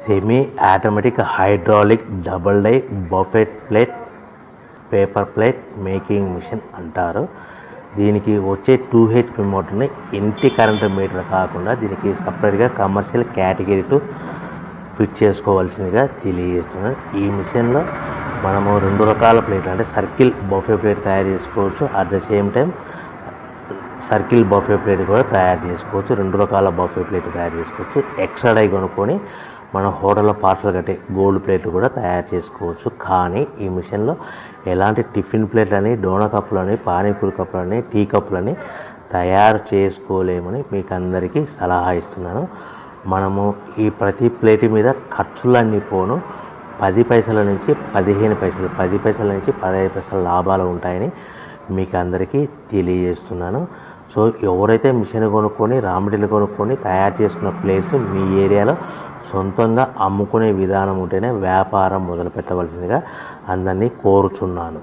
Semi automatic hydraulic double die buffet plate paper plate making machine అంటారు. దీనికి వచ్చే 2HP మోటార్ని ఇంటి కరెంటు మీటర్ కాకుండా దీనికి సపరేట్గా కమర్షియల్ కేటగిరీ ఫిట్ చేసుకోవాల్సిందిగా తెలియజేస్తున్నాను. ఈ మిషన్లో మనము 2 రకాల ప్లేట్లు అంటే సర్కిల్ బఫే ప్లేట్ తయారు చేసుకోవచ్చు. At the same time circle buffet plate కూడా తయారు చేసుకోవచ్చు. 2 రకాల బఫే ప్లేట్ తయారు చేసుకోవచ్చు. ఎక్స్ట్రా డై కొనుక్కొని మన హోటల్లో పార్సల్ కట్టే గోల్డ్ ప్లేట్లు కూడా తయారు చేసుకోవచ్చు. కానీ ఈ మిషన్లో ఎలాంటి టిఫిన్ ప్లేట్లని, డోనా కప్పులని, పానీపూరి కప్పులని, టీ కప్పులని తయారు చేసుకోలేమని మీకు అందరికీ సలహా ఇస్తున్నాను. మనము ఈ ప్రతి ప్లేట్ మీద ఖర్చులన్నీ పోను 10 పైసల నుంచి 15 పైసలు, 10 పైసల నుంచి 15 పైసల లాభాలు ఉంటాయని మీకు అందరికీ తెలియజేస్తున్నాను. సో ఎవరైతే మిషన్ కొనుక్కొని రా మెటీరియల్ కొనుక్కొని తయారు చేసుకున్న ప్లేట్స్ మీ ఏరియాలో సొంతంగా అమ్ముకునే విధానం ఉంటేనే వ్యాపారం మొదలు పెట్టవలసిందిగా అందరినీ కోరుచున్నాను.